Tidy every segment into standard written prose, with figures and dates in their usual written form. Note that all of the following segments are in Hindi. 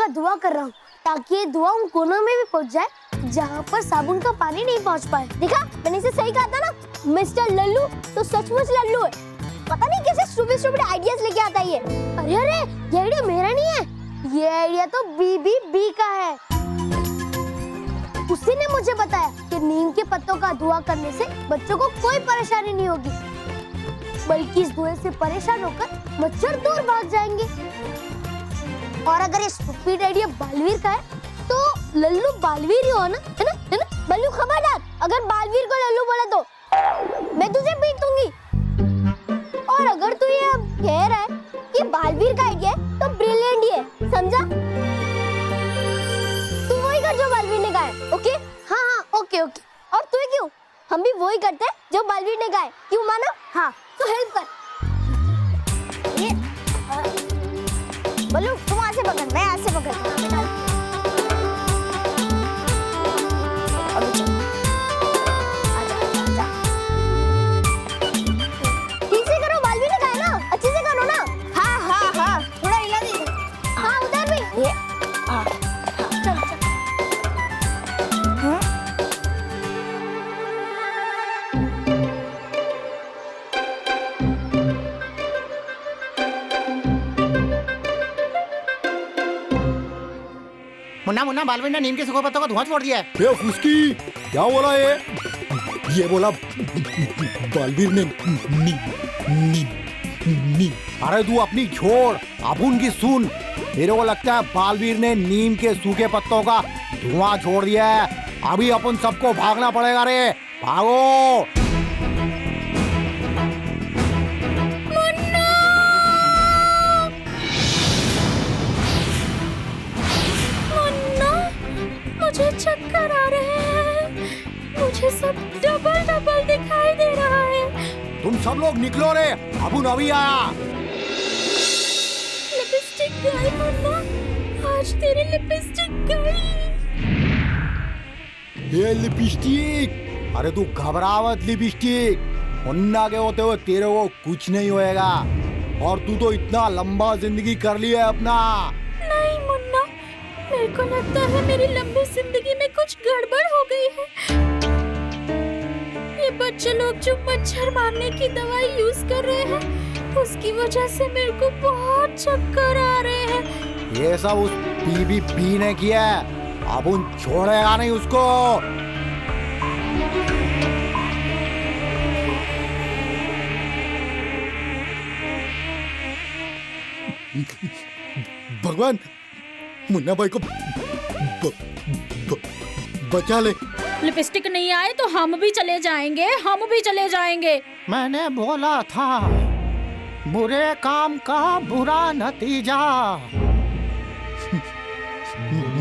का धुआं कर रहा हूँ ताकि ये धुआं उन कोनों में भी पहुँच जाए जहाँ पर साबुन का पानी नहीं पहुँच पाए। देखा, मैंने इसे सही कहा था ना। मिस्टर लल्लू तो सचमुच लल्लू है। पता नहीं कैसे स्टूपिड आइडियाज लेके आता है ये। अरे ये आइडिया मेरा नहीं है, ये आइडिया तो बीबी का है। उसी ने मुझे बताया कि नीम के पत्तों का धुआं करने से बच्चों को कोई परेशानी नहीं होगी, बल्कि इस धुएं से परेशान होकर मच्छर दूर भाग जाएंगे। और अगर ये स्टूपिड आइडिया बालवीर का है तो लल्लू बालवीर ही हो ना, है ना? बल्लू खबरदार, अगर बालवीर को लल्लू बोला तो मैं तुझे पीट दूंगी। और अगर तू ये कह रहा है कि बालवीर का आइडिया है तो ब्रिलियंट ही है, समझा? तू वही कर जो बालवीर ने कहा है, ओके? हाँ, ओके। और तू क्यों? हम भी वही करते हैं जो बालवीर ने कहा है, क्यों माना? हाँ, तो हेल्प कर। ये बल्लू तुम यहाँ से पकड़, मैं यहाँ से पकड़। ठीक से करो, बालवीर ने कहा है ना, अच्छे से करो ना। हाँ, थोड़ा हिला दे। हाँ, उधर भी। ये चल। मुन्ना बालवीर ने नीम के सूखे पत्तों का धुआं छोड़ दिया है। ये फुसकी क्या बोला ये बोला बालवीर ने नी। अरे तू अपनी छोड़, अपुन की सुन। मेरे को लगता है बालवीर ने नीम के सूखे पत्तों का धुआं छोड़ दिया है। अभी अपन सबको भागना पड़ेगा रे, भागो। मुझे चक्कर आ रहे हैं, मुझे सब डबल दिखाई दे रहा है। तुम सब लोग निकलो रे, अपुन अभी आया। लिपस्टिक गई मुन्ना, आज तेरी लिपस्टिक गई। ये लिपस्टिक, अरे तू घबरा मत लिपस्टिक। मुन्ना के होते हुए तेरे को कुछ नहीं होएगा। और तू तो इतना लंबा जिंदगी कर लिया है अपना। नहीं मुन्ना, मेरे को लगता है मेरी लंबी जिंदगी में कुछ गड़बड़ हो गई है। ये बच्चे लोग जो मच्छर मारने की दवाई यूज कर रहे हैं, उसकी वजह से मेरे को बहुत चक्कर आ रहे हैं। ये सब उस बीबी ने किया है, अब उन छोड़ेगा नहीं उसको। भगवान, मुन्ना भाई को बचा ले। लिपस्टिक नहीं आए तो हम भी चले जाएंगे। मैंने बोला था, बुरे काम का बुरा नतीजा।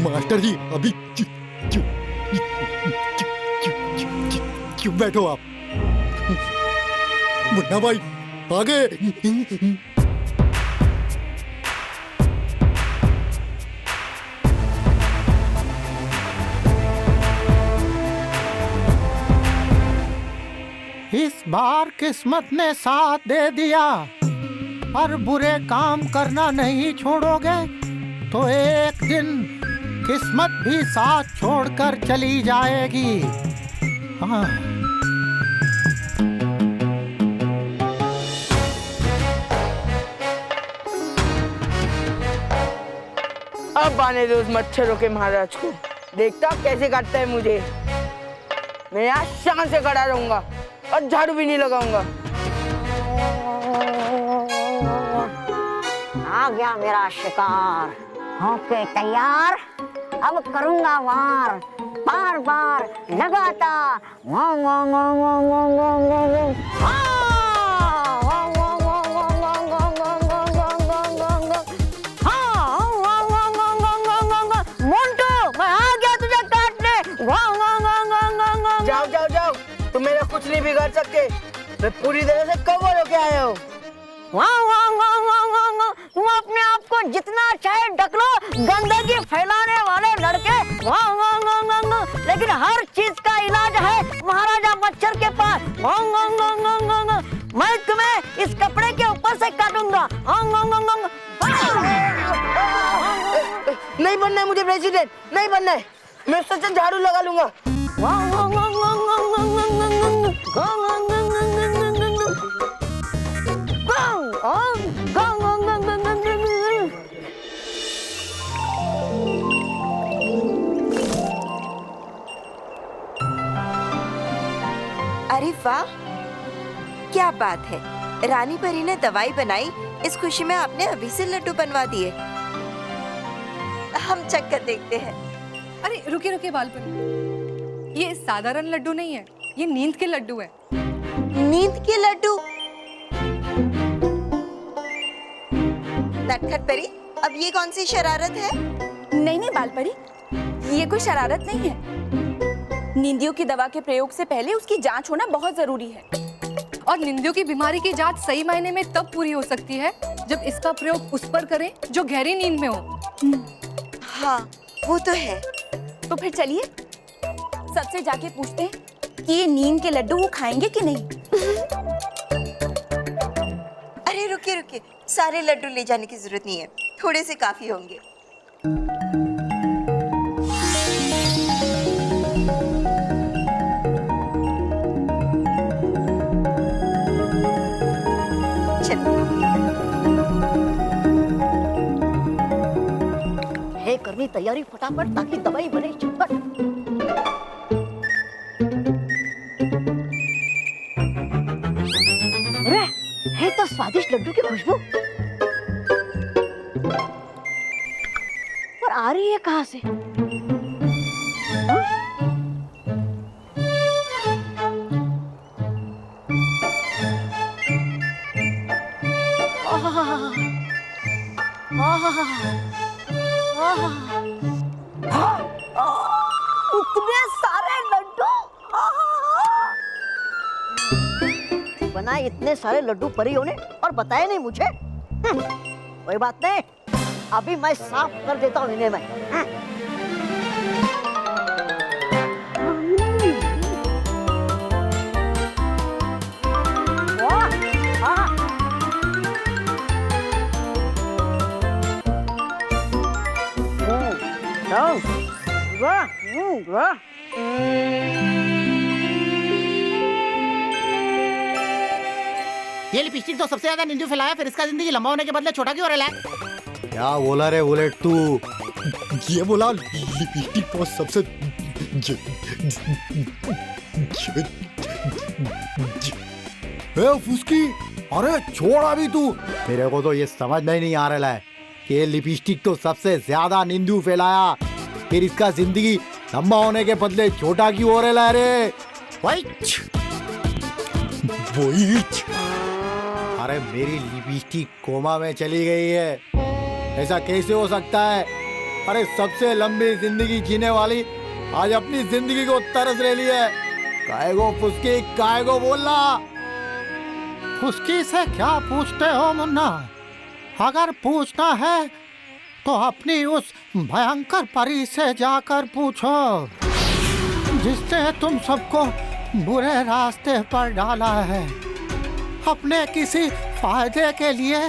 मास्टर जी अभी चुप बैठो आप। मुन्ना भाई आगे। इस बार किस्मत ने साथ दे दिया और बुरे काम करना नहीं छोड़ोगे तो एक दिन किस्मत भी साथ छोड़कर चली जाएगी। हाँ। अब आने दो उस मच्छरों के महाराज को, देखता कैसे काटता है मुझे। मैं यहाँ शान से खड़ा रहूंगा और झाड़ू भी नहीं लगाऊंगा। आ गया मेरा शिकार, होके तैयार, अब करूंगा वार, बार बार लगातार। मोंटू, मैं आ गया तुझे काटने। जाओ, तुम मेरा कुछ नहीं बिगाड़ सकते। मैं पूरी तरह से कवर होके आया हूँ। तुम अपने आप को जितना चाहे ढक लो, गंदगी फैलाने वाले लड़के। लेकिन हर चीज का इलाज है महाराजा मच्छर के पास। मैं तुम्हें इस कपड़े के ऊपर से काटूंगा। नहीं नहीं बनना है मुझे प्रेसिडेंट, नहीं बनना है। मैं सच में झाड़ू लगा लूंगा। अरे वाह, क्या बात है। रानी परी ने दवाई बनाई, इस खुशी में आपने अभी से लड्डू बनवा दिए। हम चख कर देखते हैं। अरे रुकिए रुकिए बालपन, ये साधारण लड्डू नहीं है, ये नींद के लड्डू है। नींद के लड्डू? नटखट परी, अब ये कौन सी शरारत है? नहीं नहीं बालपरी, ये कोई शरारत नहीं है। नींदियों की दवा के प्रयोग से पहले उसकी जांच होना बहुत जरूरी है। और नींदियों की बीमारी की जांच सही मायने में तब पूरी हो सकती है जब इसका प्रयोग उस पर करें जो गहरी नींद में हो। हाँ, वो तो है। तो फिर चलिए सबसे जाके पूछते हैं कि ये नींद के लड्डू वो खाएंगे कि नहीं। अरे रुकिए रुकिए, सारे लड्डू ले जाने की जरूरत नहीं है, थोड़े से काफी होंगे। है करनी तैयारी फटाफट ताकि दवाई बने झटपट। अरे है तो स्वादिष्ट लड्डू की खुशबू, पर आ रही है कहाँ से? इतने सारे लड्डू! बनाए इतने सारे लड्डू परियों ने और बताया नहीं मुझे। कोई बात नहीं, अभी मैं साफ कर देता हूँ इन्हें मैं। ये लिपस्टिक तो सबसे ज्यादा निंदू फैलाया, फिर इसका जिंदगी लंबा होने के बदले छोटा क्यों हो रहा है? क्या बोला रे बुलेट तू? ये बोला लिपस्टिक तो सबसे फुसकी, अरे छोड़ अभी तू। मेरे को तो ये समझ में ही नहीं आ रहा है कि ये लिपस्टिक तो सबसे ज्यादा निंदू फैलाया, फिर इसका जिंदगी लंबा होने के बदले छोटा क्यों हो रहा है रे? वही अरे मेरी लिपस्टिक कोमा में चली गई है, ऐसा कैसे हो सकता है? अरे सबसे लंबी जिंदगी जीने वाली आज अपनी जिंदगी को तरस ले ली है। काहे को फुसकी, काहे को बोलना? फुसकी से क्या पूछते हो मुन्ना? अगर पूछना है तो अपनी उस भयंकर परी से जाकर पूछो जिसने तुम सबको बुरे रास्ते पर डाला है। अपने किसी फायदे के लिए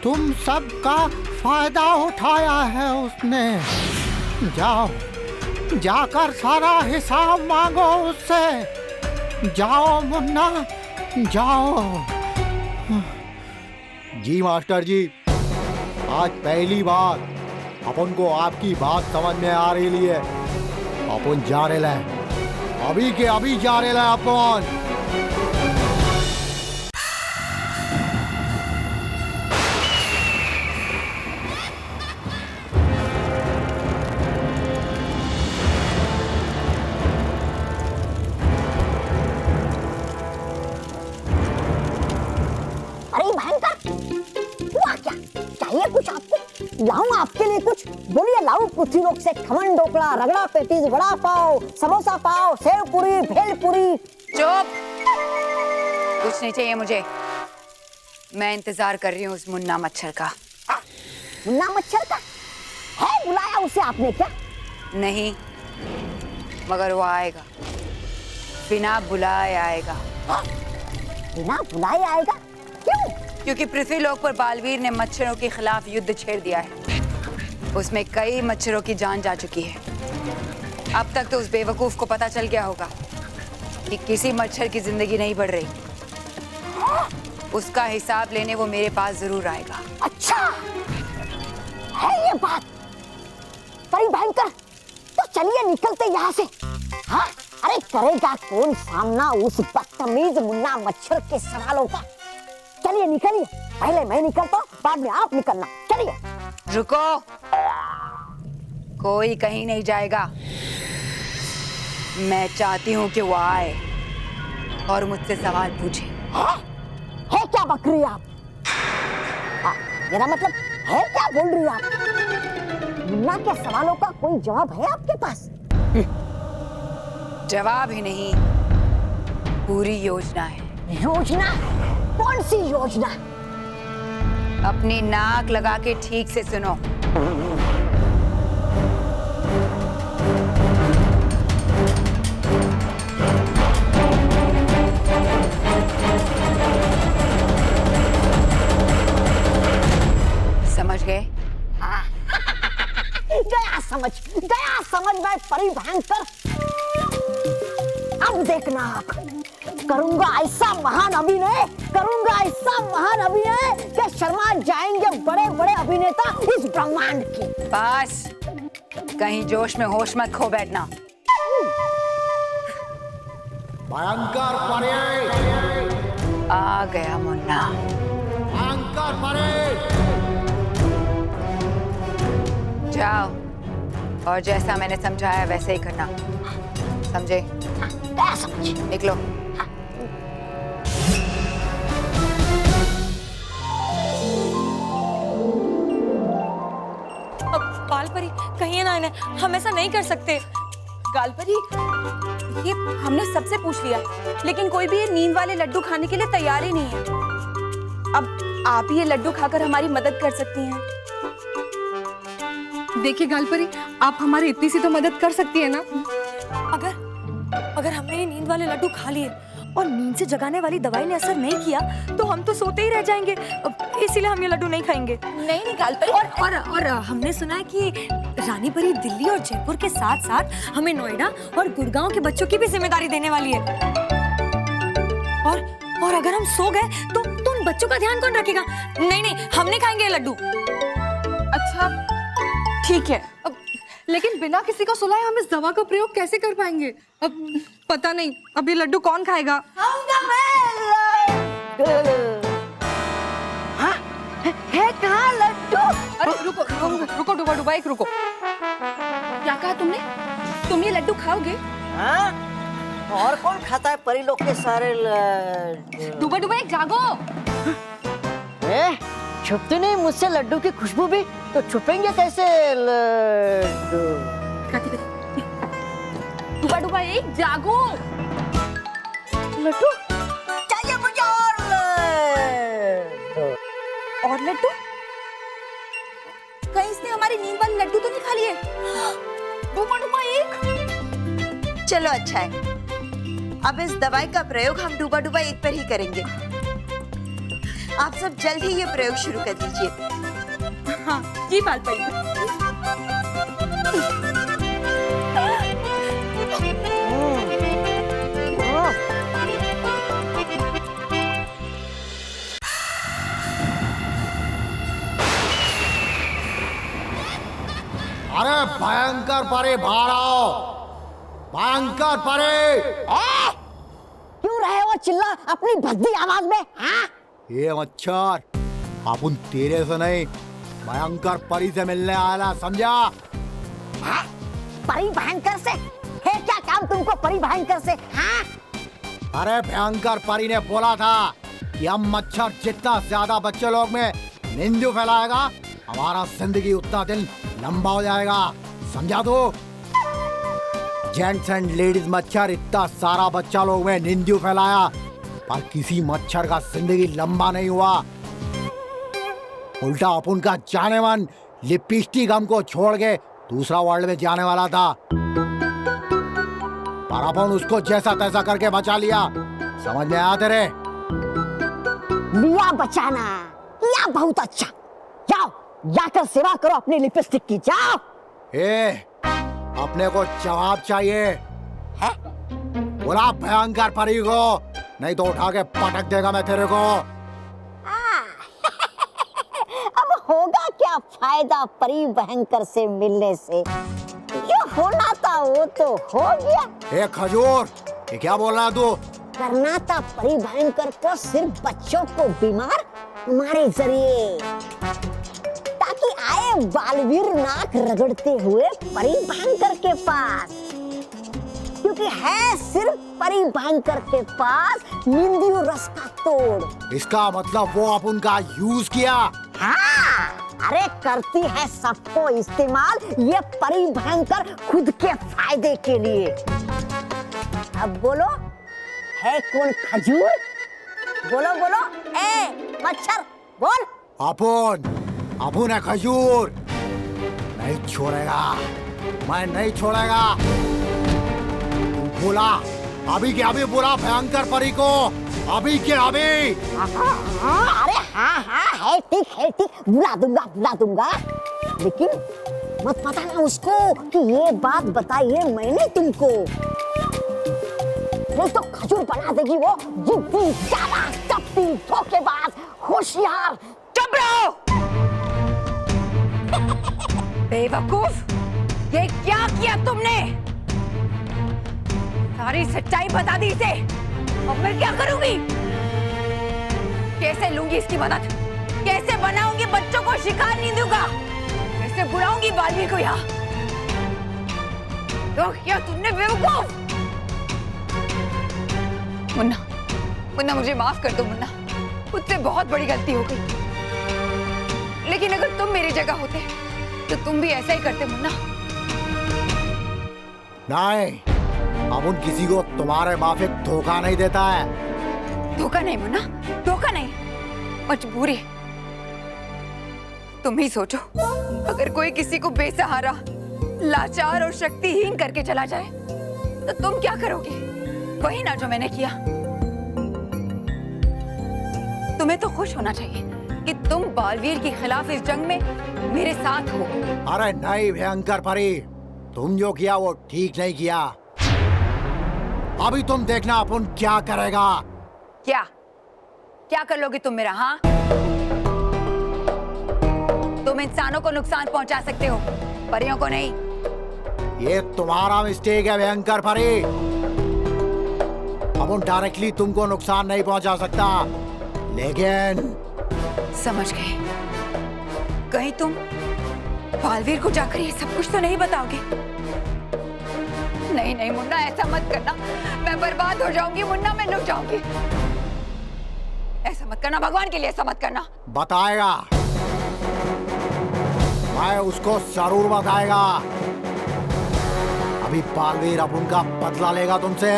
तुम सबका फायदा उठाया है उसने। जाओ, जाकर सारा हिसाब मांगो उससे। जाओ मुन्ना, जाओ। जी मास्टर जी, आज पहली बार अपन को आपकी बात समझ में आ रही है। अपन जा रहे हैं, अभी के अभी जा रहे हैं अपन। अरे भयंकर, हुआ क्या? चाहिए कुछ आपको? लाऊं आपके लिए कुछ? बोलिए, लाऊं पृथ्वी लोक से खमन ढोकला, रगड़ा पेटीज, वड़ा पाव, समोसा पाव, सेव पूरी, भेल पूरी? चुप! कुछ नहीं चाहिए मुझे। मैं इंतजार कर रही हूँ उस मुन्ना मच्छर का। मुन्ना मच्छर का? है, बुलाया उसे आपने क्या? नहीं, मगर वो आएगा, बिना बुलाए आएगा। बिना बुलाए आएगा? क्यों? क्योंकि पृथ्वी लोक पर बालवीर ने मच्छरों के खिलाफ युद्ध छेड़ दिया है। उसमें कई मच्छरों की जान जा चुकी है। अब तक तो उस बेवकूफ को पता चल गया होगा कि किसी मच्छर की जिंदगी नहीं बढ़ रही। उसका हिसाब लेने वो मेरे पास जरूर आएगा। अच्छा है ये बात, परी भयंकर। तो चलिए निकलते यहाँ से। हाँ, अरे करेगा कौन सामना उस बदतमीज मुन्ना मच्छर के सवालों का। चलिए निकलिए, पहले मैं निकलता हूँ, बाद में आप निकलना। चलिए। रुको, कोई कहीं नहीं जाएगा। मैं चाहती हूँ कि वो आए और मुझसे सवाल पूछे। है क्या बक रही आप? मेरा मतलब है क्या बोल रही आप? मुन्ना के सवालों का कोई जवाब है आपके पास? जवाब ही नहीं, पूरी योजना है। योजना? कौन सी योजना? अपनी नाक लगा के ठीक से सुनो। समझ गए? गया समझ में परी भयंकर। अब देखना आप, करूंगा ऐसा महान अभिनय कि शर्मा जाएंगे बड़े बड़े अभिनेता इस ब्रह्मांड के। बस, कहीं जोश में होश मत खो बैठना। भयंकर परे, आ गया मुन्ना। भयंकर परे। जाओ और जैसा मैंने समझाया वैसे ही करना, समझे? निकलो। गालपरी, कहिए ना इन्हें, हम ऐसा नहीं कर सकते। गालपरी, ये हमने सबसे पूछ लिया, लेकिन कोई भी ये नींद वाले लड्डू खाने के लिए तैयार ही नहीं है। अब आप ही ये लड्डू खाकर हमारी मदद कर सकती हैं। देखिए गालपरी, आप हमारी इतनी सी तो मदद कर सकती है ना। अगर हमने ये नींद वाले लड्डू खा लिए और नींद से जगाने वाली दवाई ने असर नहीं किया तो हम तो सोते ही रह जाएंगे, इसीलिए हम ये लड्डू नहीं खाएंगे। नहीं गालपरी, और हमने सुना है कि रानी परी दिल्ली और जयपुर के साथ साथ हमें नोएडा और गुड़गांव के बच्चों की भी जिम्मेदारी देने वाली है। और अगर हम सो गए तो उन बच्चों का ध्यान कौन रखेगा? नहीं, हम नहीं खाएंगे ये लड्डू। अच्छा ठीक है। लेकिन बिना किसी को सुलाए हम इस दवा का प्रयोग कैसे कर पाएंगे? अब पता नहीं, अब ये लड्डू कौन खाएगा? है कहाँ लड्डू? अरे रुको डुबा, एक रुको। क्या कहा तुमने? तुम ये लड्डू खाओगे? हाँ? और कौन खाता है परी लोग के सारे डुबा, एक जागो। छुपती नहीं मुझसे लड्डू की खुशबू भी, तो छुपेंगे कैसे लड्डू? डुबा, एक जागो। लड्डू चाहिए मुझे, और लड्डू? कहीं इसने हमारी नींद वाले लड्डू तो नहीं खा लिए? डुबा एक। चलो अच्छा है, अब इस दवाई का प्रयोग हम डूबा एक पर ही करेंगे। आप सब जल्द ही ये प्रयोग शुरू कर दीजिए। हाँ जी बालपरी। अरे भयंकर परे, बाहर आओ। भयंकर परे। क्यों रहे हो चिल्ला अपनी भद्दी आवाज में? हाँ? ये मच्छर अपन तेरे से नहीं, भयंकर परी से मिलने आया, समझा? परी भयंकर से? है क्या काम तुमको परी भयंकर से? हाँ? अरे भयंकर परी ने बोला था कि हम मच्छर जितना ज्यादा बच्चे लोग में निंदू फैलाएगा, हमारा जिंदगी उतना दिन लंबा हो जाएगा, समझा? तो जेंट्स एंड लेडीज मच्छर इतना सारा बच्चा लोग में निंदू फैलाया, पर किसी मच्छर का जिंदगी लंबा नहीं हुआ। उल्टा अपन का जाने मन लिपस्टिक हमको छोड़ के दूसरा वर्ल्ड में जाने वाला था, पर अपन उसको जैसा तैसा करके बचा लिया। समझ में आया तेरे? लिया बचाना, किया बहुत अच्छा। जाओ जाकर सेवा करो अपनी लिपस्टिक की, जाओ। अपने को जवाब चाहिए है? बोला भयंकर परी को, नहीं तो उठा के पटक देगा मैं तेरे को। अब होगा क्या फायदा परी भयंकर से मिलने से? जो होना था वो तो हो गया। खजूर, ये क्या बोल रहा तू? करना था परी भयंकर को सिर्फ बच्चों को बीमार तुम्हारे जरिए, ताकि आए बालवीर नाक रगड़ते हुए परी भयंकर के पास, क्योंकि है सिर्फ परी भयंकर के पास निंदियों रस का तोड़। इसका मतलब वो अपन का यूज किया। हाँ, अरे करती है सबको इस्तेमाल ये परी भयंकर खुद के फायदे के लिए। अब बोलो, है कौन खजूर? बोलो बोलो, ए मच्छर बोल। अपन है खजूर, नहीं छोड़ेगा, मैं नहीं छोड़ेगा। बोला अभी के अभी बुला भयंकर परी को, अभी के अभी। अरे हाँ है ठीक, बुला दूंगा, लेकिन मत बताना उसको कि ये बात बताई है मैंने तुमको, नहीं तो खजूर बना देगी वो जिद्दी, चालाक, कपटी, धोखेबाज, होशियार। चुप रहो बेवकूफ, ये क्या किया तुमने? सारी सच्चाई बता दी इसे, अब मैं क्या करूंगी? कैसे लूंगी इसकी मदद? कैसे बनाऊंगी बच्चों को शिकार नींदू का? कैसे बुलाऊंगी बालवीर को यहाँ? तो क्या तुमने बेवकूफ? मुन्ना मुझे माफ कर दो मुन्ना, मुझसे बहुत बड़ी गलती हो गई, लेकिन अगर तुम मेरी जगह होते तो तुम भी ऐसा ही करते मुन्ना। नहीं, अब उन किसी को तुम्हारे माफिक धोखा नहीं देता है। धोखा नहीं मुन्ना, धोखा नहीं, मजबूरी। तुम ही सोचो, अगर कोई किसी को बेसहारा, लाचार और शक्तिहीन करके चला जाए तो तुम क्या करोगे? वही ना जो मैंने किया। तुम्हें तो खुश होना चाहिए कि तुम बालवीर के खिलाफ इस जंग में मेरे साथ हो। अरे नहीं भयंकर परी, तुम जो किया वो ठीक नहीं किया। अभी तुम देखना अपन क्या करेगा। क्या कर लोगे तुम मेरा? हाँ, तुम इंसानों को नुकसान पहुंचा सकते हो, परियों को नहीं। ये तुम्हारा मिस्टेक है भयंकर परी, अपन डायरेक्टली तुमको नुकसान नहीं पहुंचा सकता, लेकिन समझ गए। कहीं तुम बालवीर को जाकर ये सब कुछ तो नहीं बताओगे? नहीं मुन्ना, ऐसा मत करना, मैं बर्बाद हो जाऊंगी मुन्ना, मैं डूब जाऊंगी। ऐसा मत करना, भगवान के लिए ऐसा मत करना। बताएगा, मैं उसको जरूर बताएगा। अभी बालवीर अब उनका बदला लेगा तुमसे।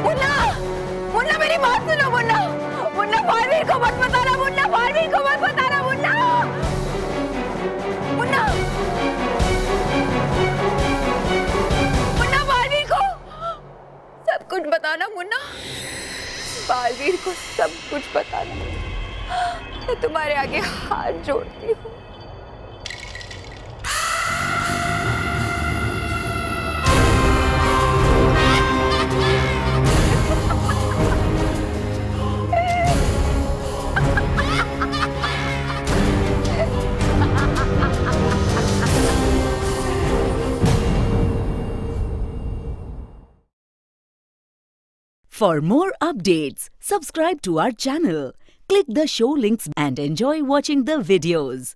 मुन्ना मेरी बात सुनो मुन्ना बालवीर को मत बताना, मुन्ना बालवीर को मत बताना, मुन्ना बालवीर को सब कुछ बताना, मुन्ना बालवीर को सब कुछ बताना। मैं तुम्हारे आगे हाथ जोड़ती हूँ। For more updates, subscribe to our channel, click the show links and enjoy watching the videos.